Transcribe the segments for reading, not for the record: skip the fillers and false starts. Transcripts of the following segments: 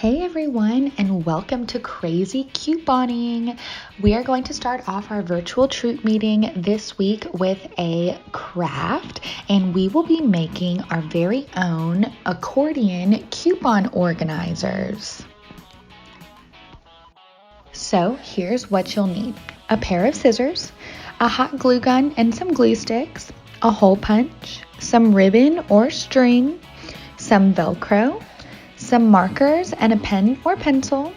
Hey everyone, and welcome to Crazy Couponing. We are going to start off our virtual troop meeting this week with a craft, and we will be making our very own accordion coupon organizers. So here's what you'll need: a pair of scissors, a hot glue gun and some glue sticks, a hole punch, some ribbon or string, some Velcro, some markers and a pen or pencil,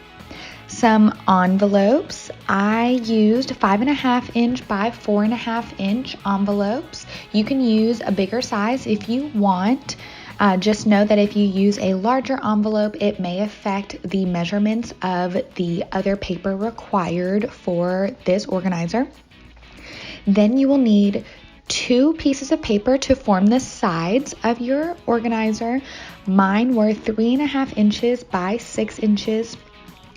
some envelopes. I used 5.5 inch by 4.5 inch envelopes. You can use a bigger size if you want. Just know that if you use a larger envelope, it may affect the measurements of the other paper required for this organizer. Then you will need 2 pieces of paper to form the sides of your organizer. Mine were 3.5 inches by 6 inches,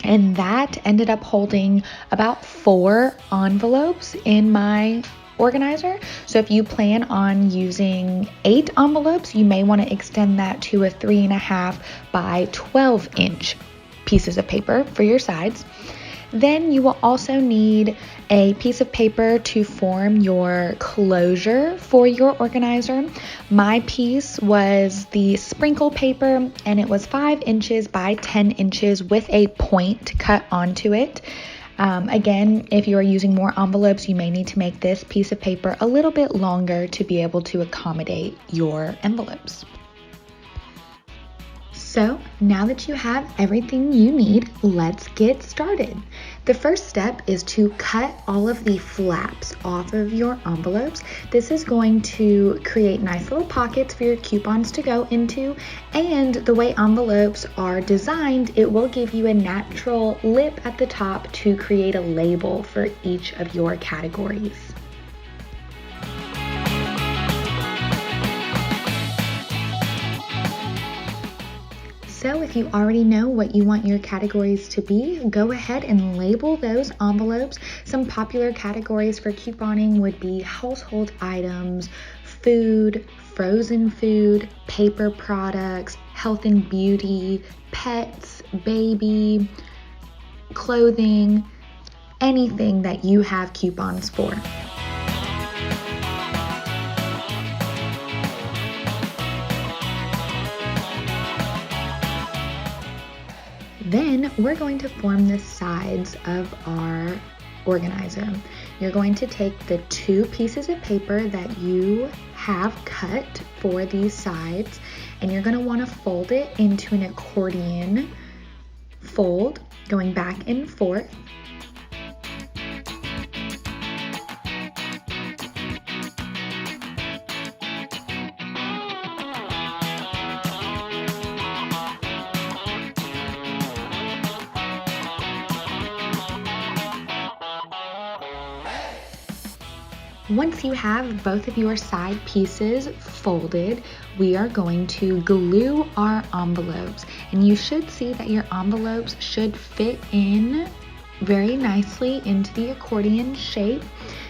and that ended up holding about 4 envelopes in my organizer. So if you plan on using 8 envelopes, you may want to extend that to a 3.5 by 12 inch pieces of paper for your sides. Then you will also need a piece of paper to form your closure for your organizer. My piece was the sprinkle paper, and it was 5 inches by 10 inches with a point cut onto it. Again, if you are using more envelopes, you may need to make this piece of paper a little bit longer to be able to accommodate your envelopes. So now that you have everything you need, let's get started. The first step is to cut all of the flaps off of your envelopes. This is going to create nice little pockets for your coupons to go into, and the way envelopes are designed, it will give you a natural lip at the top to create a label for each of your categories. So if you already know what you want your categories to be, go ahead and label those envelopes. Some popular categories for couponing would be household items, food, frozen food, paper products, health and beauty, pets, baby, clothing, anything that you have coupons for. Then we're going to form the sides of our organizer. You're going to take the 2 pieces of paper that you have cut for these sides, and you're going to want to fold it into an accordion fold, going back and forth. Once you have both of your side pieces folded, we are going to glue our envelopes. And you should see that your envelopes should fit in very nicely into the accordion shape.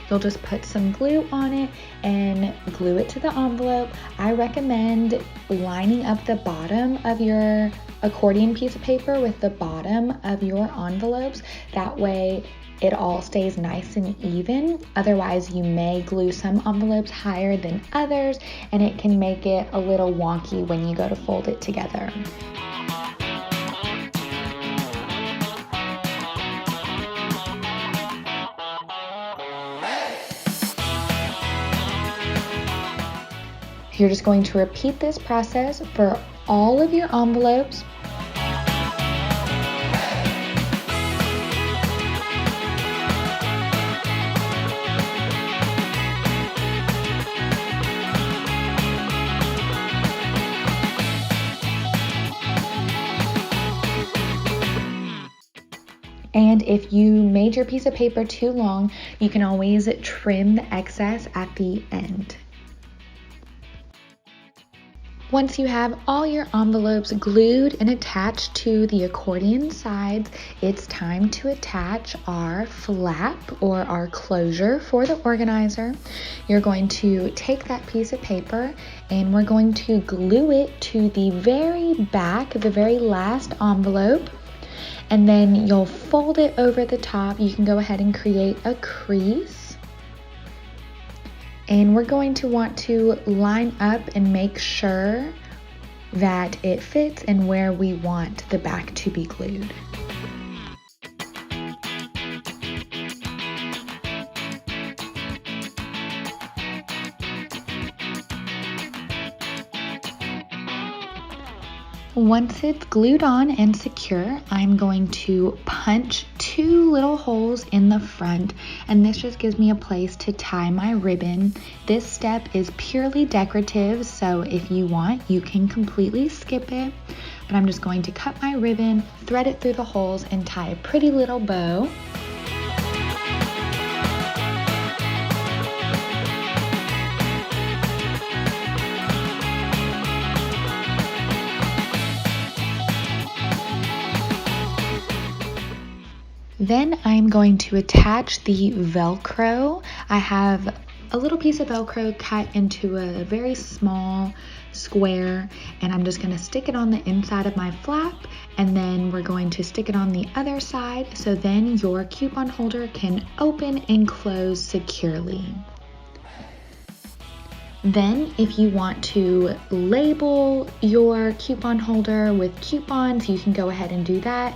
You'll just put some glue on it and glue it to the envelope. I recommend lining up the bottom of your accordion piece of paper with the bottom of your envelopes. That way it all stays nice and even. Otherwise, you may glue some envelopes higher than others, and it can make it a little wonky when you go to fold it together. You're just going to repeat this process for all of your envelopes. And if you made your piece of paper too long, you can always trim the excess at the end. Once you have all your envelopes glued and attached to the accordion sides, it's time to attach our flap or our closure for the organizer. You're going to take that piece of paper and we're going to glue it to the very back, the very last envelope. And then you'll fold it over the top. You can go ahead and create a crease. And we're going to want to line up and make sure that it fits and where we want the back to be glued. Once it's glued on and secure, I'm going to punch 2 little holes in the front, and this just gives me a place to tie my ribbon. This step is purely decorative, so if you want, you can completely skip it, but I'm just going to cut my ribbon, thread it through the holes, and tie a pretty little bow. Then I'm going to attach the Velcro. I have a little piece of Velcro cut into a very small square, and I'm just going to stick it on the inside of my flap, and then we're going to stick it on the other side so then your coupon holder can open and close securely. Then if you want to label your coupon holder with coupons, you can go ahead and do that.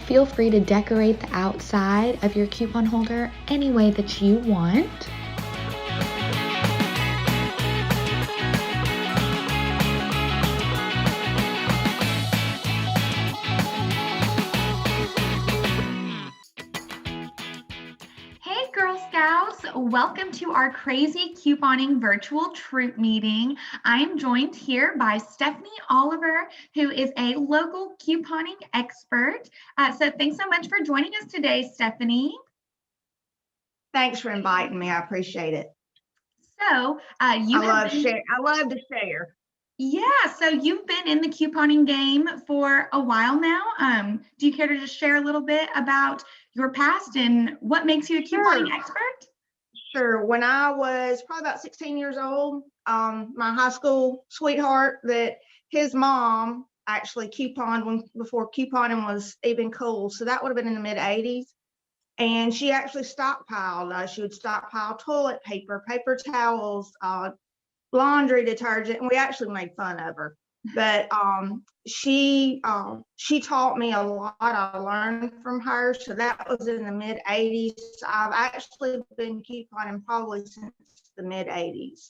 Feel free to decorate the outside of your coupon holder any way that you want. Hey Girl Scouts, welcome to our crazy couponing virtual troop meeting. I am joined here by Stephanie Oliver, who is a local couponing expert. So thanks so much for joining us today, Stephanie. Thanks for inviting me. I appreciate it. So I love to share. Yeah, so you've been in the couponing game for a while now. Do you care to just share a little bit about your past and what makes you a couponing expert? Sure. When I was probably about 16 years old, my high school sweetheart, that his mom actually couponed before couponing was even cool. So that would have been in the mid 80s. And she actually stockpiled. She would stockpile toilet paper, paper towels, laundry detergent, and we actually made fun of her. But she taught me a lot. I learned from her. So that was in the mid 80s. I've actually been couponing probably since the mid 80s.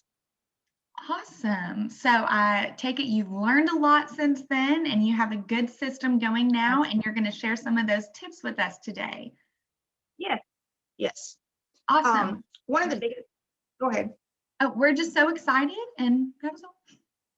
Awesome. So I take it you've learned a lot since then and you have a good system going now, and you're going to share some of those tips with us today. Yes. Awesome. One of the biggest, go ahead. Oh, we're just so excited, and that was all.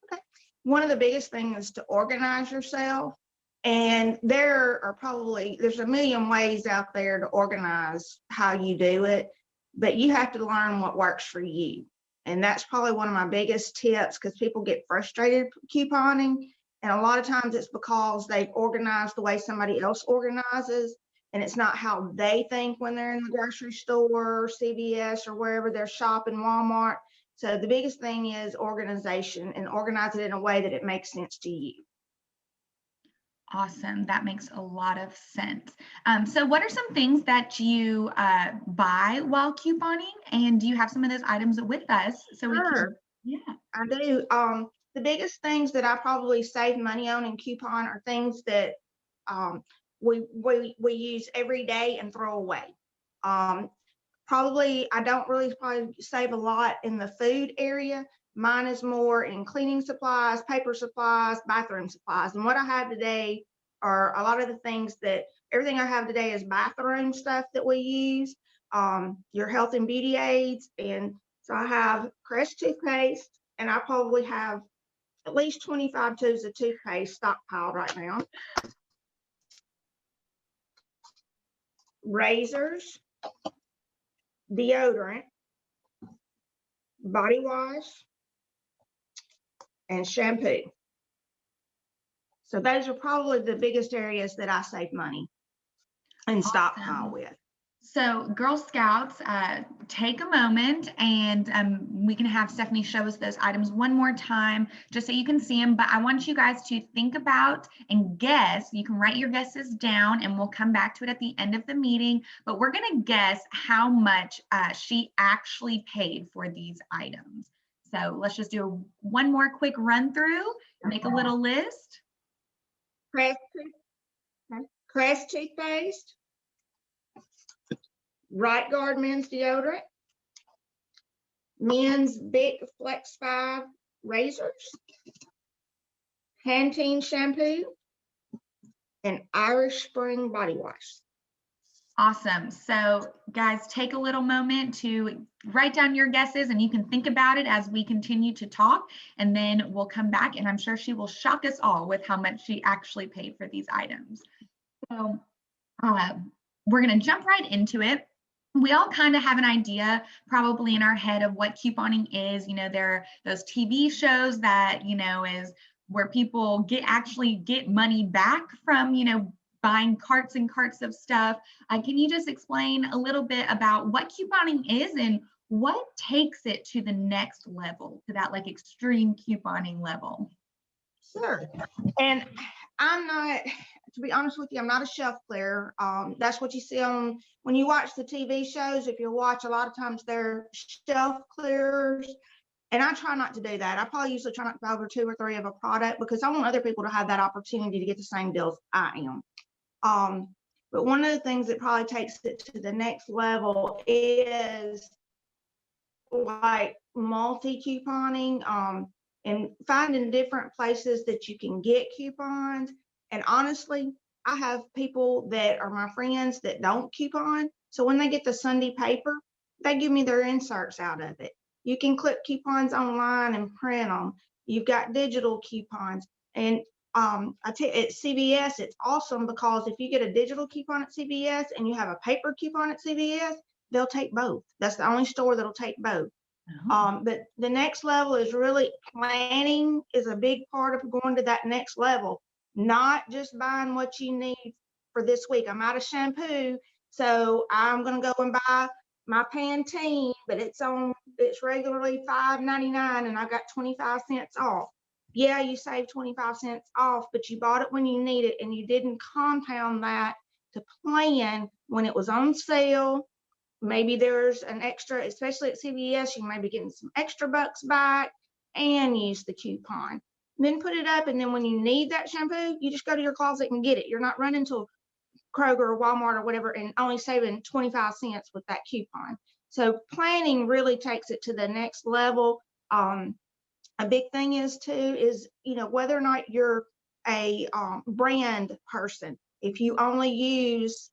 Okay. One of the biggest things is to organize yourself. And there's a million ways out there to organize how you do it, but you have to learn what works for you. And that's probably one of my biggest tips, because people get frustrated couponing. And a lot of times it's because they've organized the way somebody else organizes, and it's not how they think when they're in the grocery store, CVS, or wherever they're shopping, Walmart. So the biggest thing is organization, and organize it in a way that it makes sense to you. Awesome. That makes a lot of sense. So what are some things that you buy while couponing? And do you have some of those items with us? Sure. I do. The biggest things that I probably save money on in coupon are things that we use every day and throw away. Probably I don't really probably save a lot in the food area. Mine is more in cleaning supplies, paper supplies, bathroom supplies. And what I have today are a lot of the things that everything I have today is bathroom stuff that we use, your health and beauty aids. And so I have Crest toothpaste, and I probably have at least 25 tubes of toothpaste stockpiled right now. Razors, deodorant, body wash, and shampoo. So those are probably the biggest areas that I save money and stockpile with. So Girl Scouts, take a moment and we can have Stephanie show us those items one more time just so you can see them. But I want you guys to think about and guess. You can write your guesses down and we'll come back to it at the end of the meeting. But we're going to guess how much she actually paid for these items. So let's just do one more quick run through, make a little list. Crest toothpaste, Right Guard men's deodorant, men's Bic Flex 5 razors, Pantene shampoo, and Irish Spring body wash. Awesome. So guys, take a little moment to write down your guesses and you can think about it as we continue to talk, and then we'll come back and I'm sure she will shock us all with how much she actually paid for these items. So we're going to jump right into it. We all kind of have an idea probably in our head of what couponing is. You know, there are those TV shows that, you know, is where people actually get money back from, you know, buying carts and carts of stuff. Can you just explain a little bit about what couponing is and what takes it to the next level, to that like extreme couponing level? Sure. And I'm not, to be honest with you, I'm not a shelf clearer. That's what you see on when you watch the TV shows. If you watch, a lot of times they're shelf clearers. And I try not to do that. I probably usually try not to buy over 2 or 3 of a product because I want other people to have that opportunity to get the same deals I am. But one of the things that probably takes it to the next level is like multi-couponing, and finding different places that you can get coupons. And honestly, I have people that are my friends that don't coupon. So when they get the Sunday paper, they give me their inserts out of it. You can clip coupons online and print them. You've got digital coupons. And I tell you, at CVS, it's awesome because if you get a digital coupon at CVS and you have a paper coupon at CVS, they'll take both. That's the only store that'll take both. But the next level is really planning is a big part of going to that next level, not just buying what you need for this week. I'm out of shampoo, so I'm going to go and buy my Pantene, but it's regularly $5.99 and I got 25 cents off. Yeah, you saved 25 cents off, but you bought it when you need it and you didn't compound that to plan when it was on sale. Maybe there's an extra, especially at CVS, you might be getting some extra bucks back and use the coupon. Then put it up, and then when you need that shampoo, you just go to your closet and get it. You're not running to Kroger or Walmart or whatever and only saving 25 cents with that coupon. So planning really takes it to the next level. A big thing is you know, whether or not you're a brand person. If you only use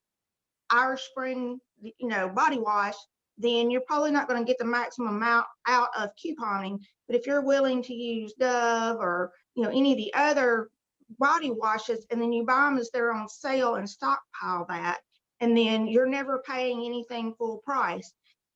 Irish Spring, you know, body wash, then you're probably not going to get the maximum amount out of couponing. But if you're willing to use Dove or, you know, any of the other body washes, and then you buy them as they're on sale and stockpile that, and then you're never paying anything full price.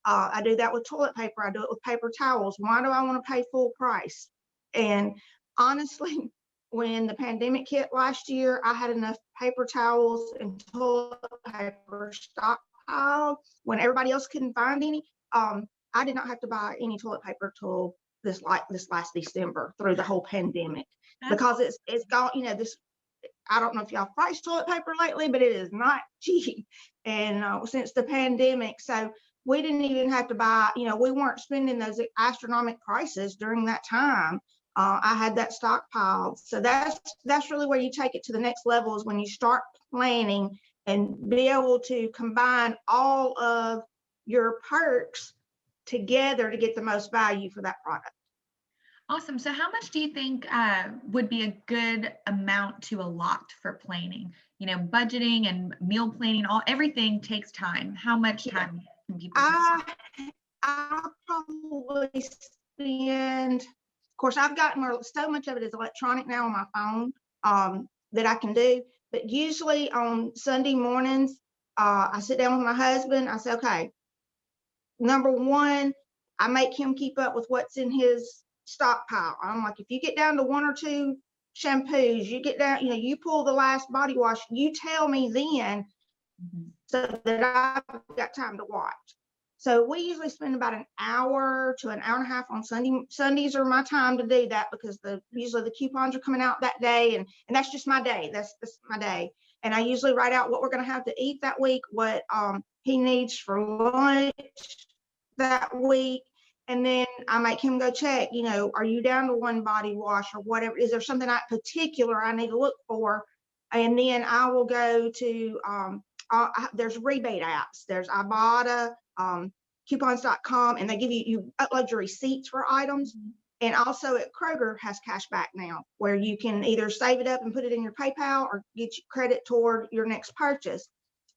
I do that with toilet paper. I do it with paper towels. Why do I want to pay full price? And honestly, when the pandemic hit last year, I had enough paper towels and toilet paper stockpiled when everybody else couldn't find any. I did not have to buy any toilet paper till this last December through the whole pandemic, because it's gone. You know, this, I don't know if y'all priced toilet paper lately, but it is not cheap. And since the pandemic, so we didn't even have to buy, you know, we weren't spending those astronomical prices during that time. I had that stockpiled. So that's really where you take it to the next level, is when you start planning and be able to combine all of your perks together to get the most value for that product. Awesome. So how much do you think would be a good amount to allot for planning? You know, budgeting and meal planning, everything takes time. How much time can people do? I'll probably spend, of course, I've gotten so much of it is electronic now on my phone that I can do. But usually on Sunday mornings, I sit down with my husband. I say, okay, number one, I make him keep up with what's in his stockpile. I'm like, if you get down to 1 or 2 shampoos, you get down, you pull the last body wash, you tell me then so that I've got time to watch. So we usually spend about an hour to an hour and a half on Sunday. Sundays are my time to do that because usually the coupons are coming out that day, and that's just my day. That's my day. And I usually write out what we're going to have to eat that week, what he needs for lunch that week. And then I make him go check, are you down to 1 body wash or whatever? Is there something particular I need to look for? And then I will go to, there's rebate apps. There's Ibotta, coupons.com, and they give you upload your receipts for items. And also at Kroger has cash back now, where you can either save it up and put it in your PayPal or get you credit toward your next purchase.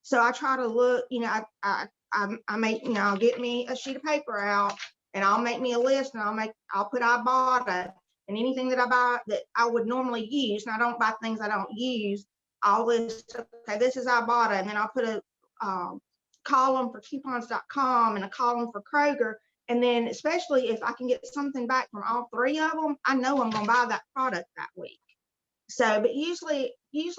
So I try to look, I make, I'll get me a sheet of paper out and I'll make me a list, and I'll put Ibotta, and anything that I buy that I would normally use, and I don't buy things I don't use, I'll list, okay, this is Ibotta, and then I'll put a column for coupons.com and a column for Kroger. And then especially if I can get something back from all 3 of them, I know I'm going to buy that product that week. So, but usually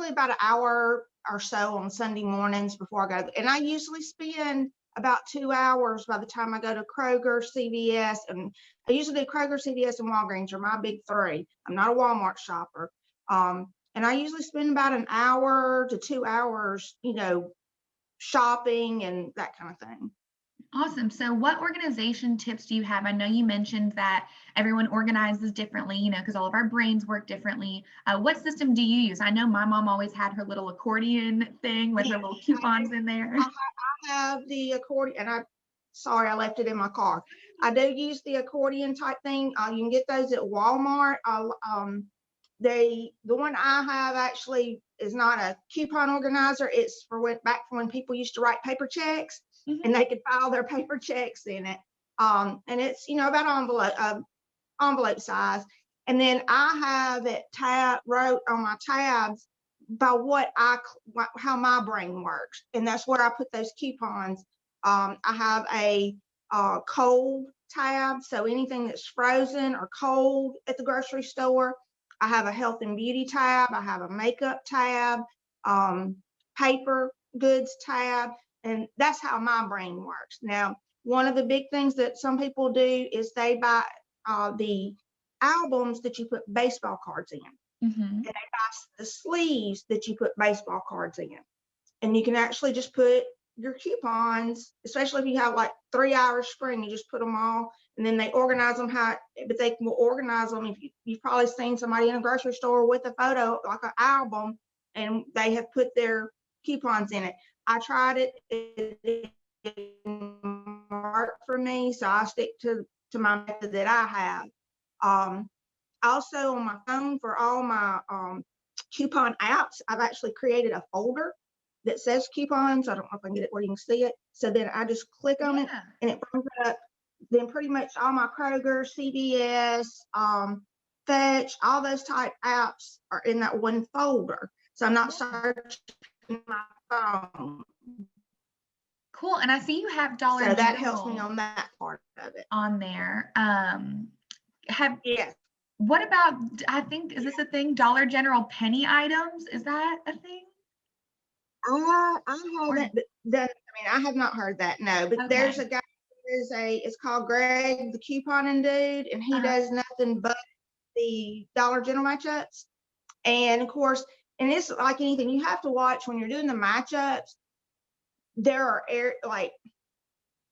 about an hour or so on Sunday mornings before I go. And I usually spend about 2 hours by the time I go to Kroger, CVS, and I usually do Kroger, CVS, and Walgreens are my big 3. I'm not a Walmart shopper. And I usually spend about an hour to 2 hours, shopping and that kind of thing. Awesome. So what organization tips do you have? I know you mentioned that everyone organizes differently, because all of our brains work differently. What system do you use? I know my mom always had her little accordion thing with her little coupons in there. I have the accordion, and I left it in my car. I do use the accordion type thing. You can get those at Walmart. The one I have actually is not a coupon organizer. It's back from when people used to write paper checks. And they could file their paper checks in it. And it's, about envelope size. And then I have it wrote on my tabs by how my brain works. And that's where I put those coupons. I have a cold tab. So anything that's frozen or cold at the grocery store. I have a health and beauty tab. I have a makeup tab, paper goods tab. And that's how my brain works. Now, one of the big things that some people do is they buy the albums that you put baseball cards in. And they buy the sleeves that you put baseball cards in. And you can actually just put your coupons, especially if you have like 3 hours spring, you just put them all, and then they organize them but they will organize them. If you've probably seen somebody in a grocery store with a photo, like an album, and they have put their coupons in it. I tried it. It didn't work for me, so I stick to my method that I have. Also on my phone for all my coupon apps, I've actually created a folder that says coupons. I don't know if I can get it where you can see it. So then I just click on it, and it brings up then pretty much all my Kroger, CVS, Fetch, all those type apps are in that one folder. So I'm not searching my phone. Cool. And I see you have Dollar General. So that General helps me on that part of it. On there. Yes. What about, I think, is this a thing? Dollar General penny items? Is that a thing? I haven't done. I have not heard that. No, but there's a guy. It's called Greg, the couponing dude, and he does nothing but the Dollar General matchups. And of course, and it's like anything, you have to watch when you're doing the matchups. There are like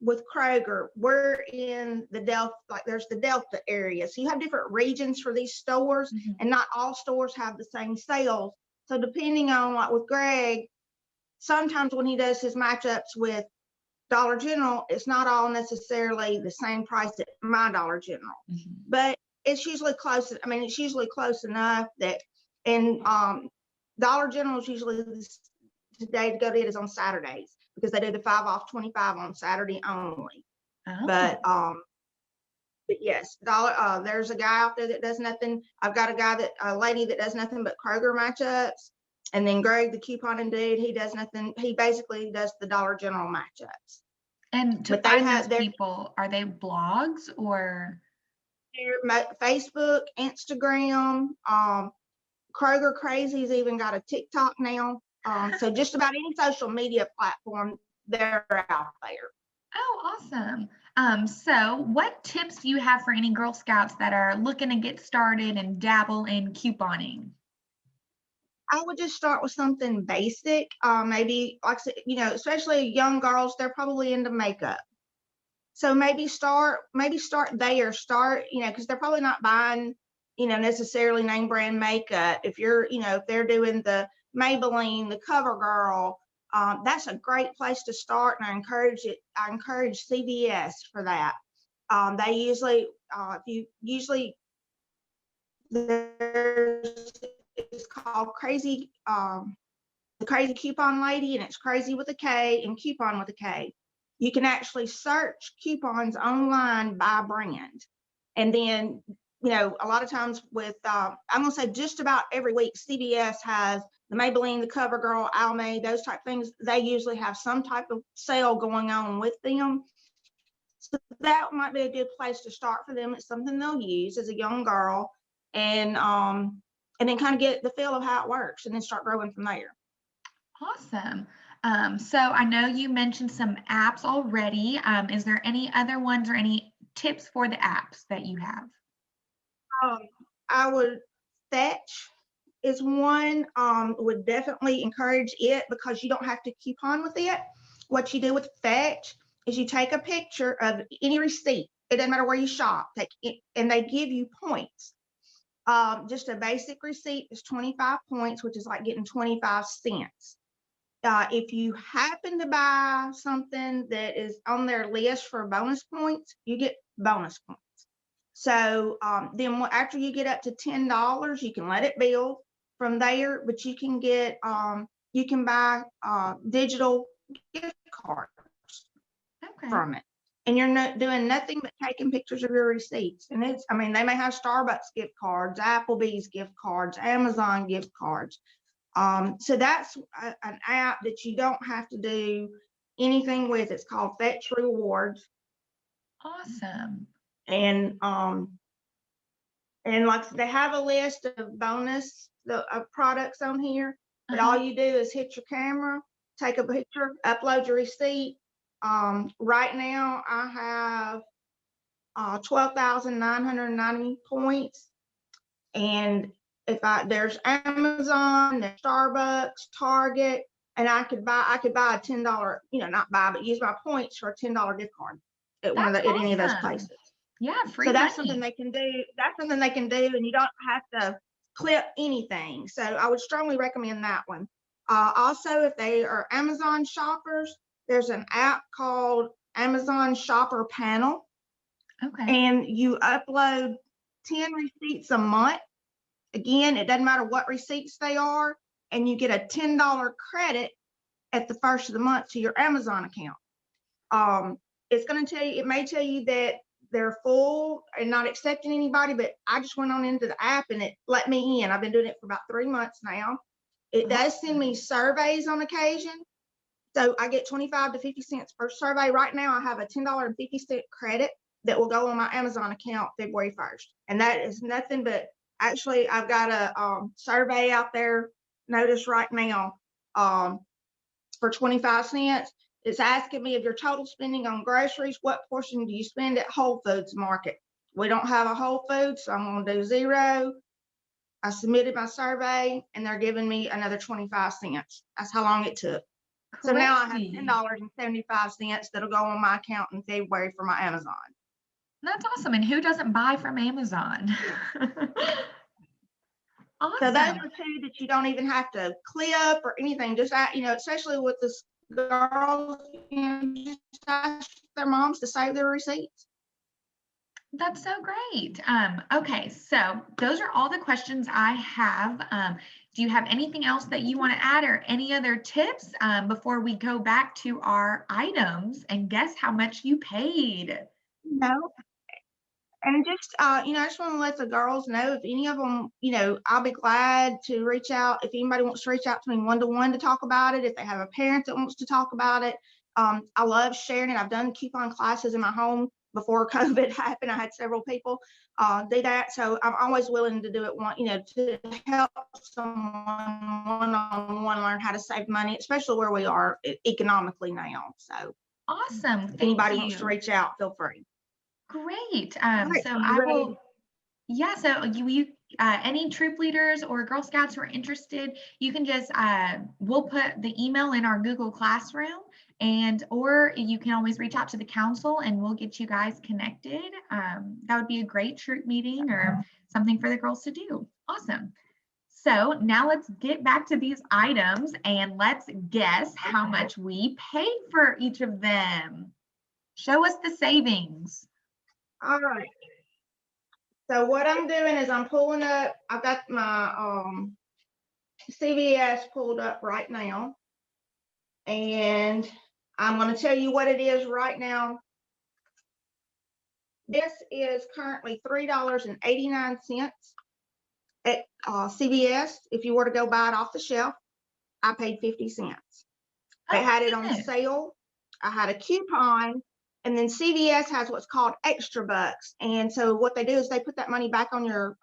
with Kroger, we're in the Delta, like there's the Delta area. So you have different regions for these stores, and not all stores have the same sales. So depending on, like with Greg, sometimes when he does his matchups with Dollar General, it's not all necessarily the same price at my Dollar General, but it's usually close. It's usually close enough that, and Dollar General is usually the day to go to it is on Saturdays, because they do the 5 off 25 on Saturday only. But yes, there's a guy out there that does nothing. I've got a lady that does nothing but Kroger matchups. And then Greg, the couponing dude, he does nothing. He basically does the Dollar General matchups. And to find those people, are they blogs or? Facebook, Instagram, Kroger Crazy's even got a TikTok now. So just about any social media platform, they're out there. Oh, awesome. So what tips do you have for any Girl Scouts that are looking to get started and dabble in couponing? I would just start with something basic. Maybe like I said, especially young girls, they're probably into makeup. So maybe start there. Because they're probably not buying, necessarily name brand makeup. If if they're doing the Maybelline, the CoverGirl, that's a great place to start, and I encourage CVS for that. They usually, if you usually there's it's called the Crazy Coupon Lady, and it's crazy with a K and coupon with a K. You can actually search coupons online by brand. And then, a lot of times I'm going to say just about every week, CVS has the Maybelline, the CoverGirl, Almay, those type things. They usually have some type of sale going on with them. So that might be a good place to start for them. It's something they'll use as a young girl, and then kind of get the feel of how it works, and then start growing from there. Awesome. So I know you mentioned some apps already. Is there any other ones or any tips for the apps that you have? I would Fetch is one. Would definitely encourage it because you don't have to coupon with it. What you do with Fetch is you take a picture of any receipt. It doesn't matter where you shop, and they give you points. Just a basic receipt is 25 points, which is like getting 25 cents. If you happen to buy something that is on their list for bonus points, you get bonus points. So then after you get up to $10, you can let it build from there, but you can buy digital gift cards from it. And you're not doing nothing but taking pictures of your receipts. And they may have Starbucks gift cards, Applebee's gift cards, Amazon gift cards. So that's an app that you don't have to do anything with. It's called Fetch Rewards. Awesome. And like they have a list of bonus of products on here, but all you do is hit your camera, take a picture, upload your receipt. Right now I have 12,990 points, and there's Amazon, there's Starbucks, Target, and I could buy a $10, not buy, but use my points for a $10 gift card at any of those places. Yeah, free. So that's something they can do. That's something they can do, and you don't have to clip anything. So I would strongly recommend that one. Also, if they are Amazon shoppers, there's an app called Amazon Shopper Panel. Okay. And you upload 10 receipts a month. Again, it doesn't matter what receipts they are, and you get a $10 credit at the first of the month to your Amazon account. It may tell you that they're full and not accepting anybody, but I just went on into the app and it let me in. I've been doing it for about 3 months now. It does send me surveys on occasion. So I get 25 to 50 cents per survey. Right now I have a $10.50 credit that will go on my Amazon account February 1st. And that is nothing but, actually, I've got a survey out there, notice right now, for 25 cents. It's asking me, of your total spending on groceries, what portion do you spend at Whole Foods Market? We don't have a Whole Foods, so I'm going to do 0. I submitted my survey, and they're giving me another 25 cents. That's how long it took. Crazy. So now I have $10.75 that'll go on my account in February for my Amazon. That's awesome. And who doesn't buy from Amazon? Awesome. So those are two that you don't even have to clip or anything. Just especially with the girls, just ask their moms to save their receipts. That's so great. Okay, so those are all the questions I have. Do you have anything else that you want to add, or any other tips before we go back to our items and guess how much you paid? No. And just, I just want to let the girls know, if any of them, I'll be glad to reach out. If anybody wants to reach out to me one-to-one to talk about it, if they have a parent that wants to talk about it, I love sharing it. I've done coupon classes in my home before COVID happened, I had several people do that. So I'm always willing to do it to help someone one-on-one learn how to save money, especially where we are economically now. So Awesome. if Thank anybody wants to you. reach out, feel free. Great. All right, So so you I ready? will. Yeah, so any troop leaders or Girl Scouts who are interested, you can just, we'll put the email in our Google Classroom, or you can always reach out to the council and we'll get you guys connected. That would be a great troop meeting or something for the girls to do. Awesome. So now let's get back to these items and let's guess how much we paid for each of them. Show us the savings. All right. So what I'm doing is I'm pulling up, I've got my CVS pulled up right now. And I'm going to tell you what it is right now. This is currently $3.89 at CVS. If you were to go buy it off the shelf, I paid 50 cents. They had it on sale. I had a coupon. And then CVS has what's called extra bucks. And so what they do is they put that money back on your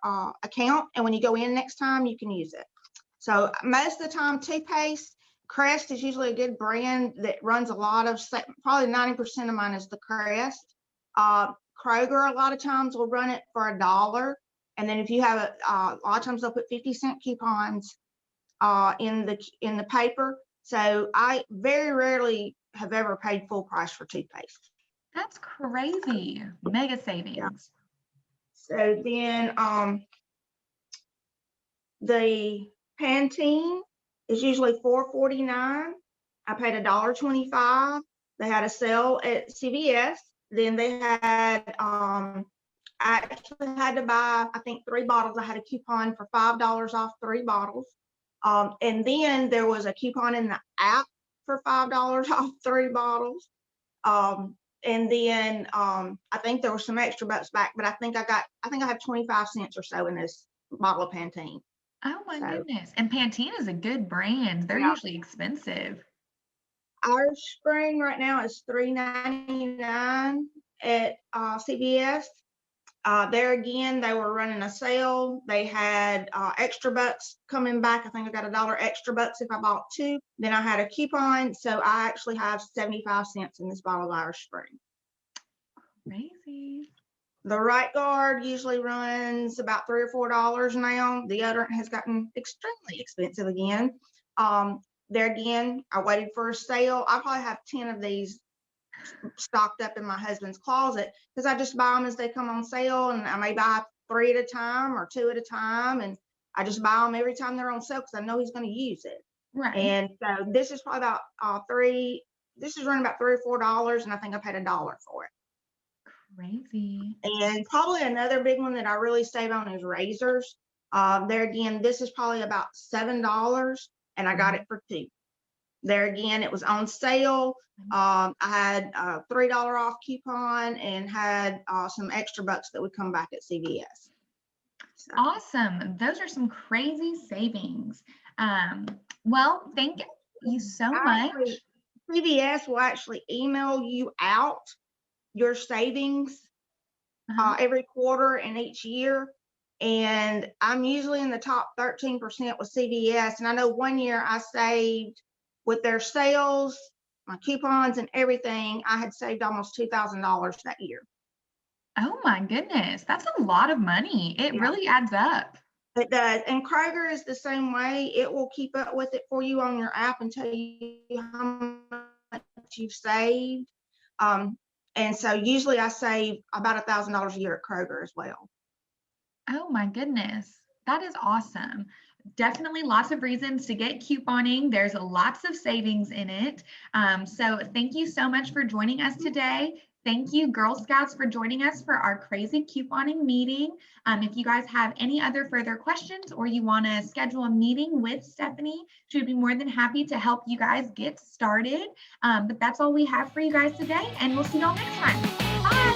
account. And when you go in next time, you can use it. So most of the time, toothpaste, Crest is usually a good brand that runs a lot of, probably 90% of mine is the Crest. Kroger, a lot of times will run it for $1. And then if you have a lot of times they'll put 50-cent coupons in the paper. So I very rarely have ever paid full price for toothpaste. That's crazy. Mega savings. Yeah. So then the Pantene is usually $4.49. I paid $1.25. They had a sale at CVS. Then they had I actually had to buy, I think, 3 bottles. I had a coupon for $5 off 3 bottles. And then there was a coupon in the app for $5 off 3 bottles. And then I think there were some extra bucks back, but I think I have 25 cents or so in this bottle of Pantene. Oh my goodness. And Pantene is a good brand. They're usually expensive. Irish Spring right now is $3.99 at CVS. There again, they were running a sale. They had extra bucks coming back. I think I got $1 extra bucks if I bought 2. Then I had a coupon, so I actually have 75 cents in this bottle of Irish Spring. Crazy. The Right Guard usually runs about $3 or $4 now. The deodorant has gotten extremely expensive again. There again, I waited for a sale. I probably have 10 of these stocked up in my husband's closet because I just buy them as they come on sale, and I may buy 3 at a time or 2 at a time, and I just buy them every time they're on sale because I know he's going to use it. Right. And so this is probably about this is running about $3 or $4, and I think I paid $1 for it. Crazy. And probably another big one that I really save on is razors. There again, this is probably about $7, and I got it for $2. There again, it was on sale. I had a $3 off coupon and had some extra bucks that would come back at CVS. So. Awesome. Those are some crazy savings. Well, thank you so much. CVS will actually email you out your savings every quarter and each year. And I'm usually in the top 13% with CVS. And I know one year I saved, with their sales, my coupons and everything, I had saved almost $2,000 that year. Oh my goodness. That's a lot of money. It really adds up. It does. And Kroger is the same way. It will keep up with it for you on your app and tell you how much you've saved. And so usually I save about $1,000 a year at Kroger as well. Oh my goodness. That is awesome. Definitely lots of reasons to get couponing. There's lots of savings in it. So thank you so much for joining us today. Thank you, Girl Scouts, for joining us for our crazy couponing meeting. If you guys have any other further questions or you want to schedule a meeting with Stephanie, she would be more than happy to help you guys get started. But that's all we have for you guys today, and we'll see y'all next time. Bye.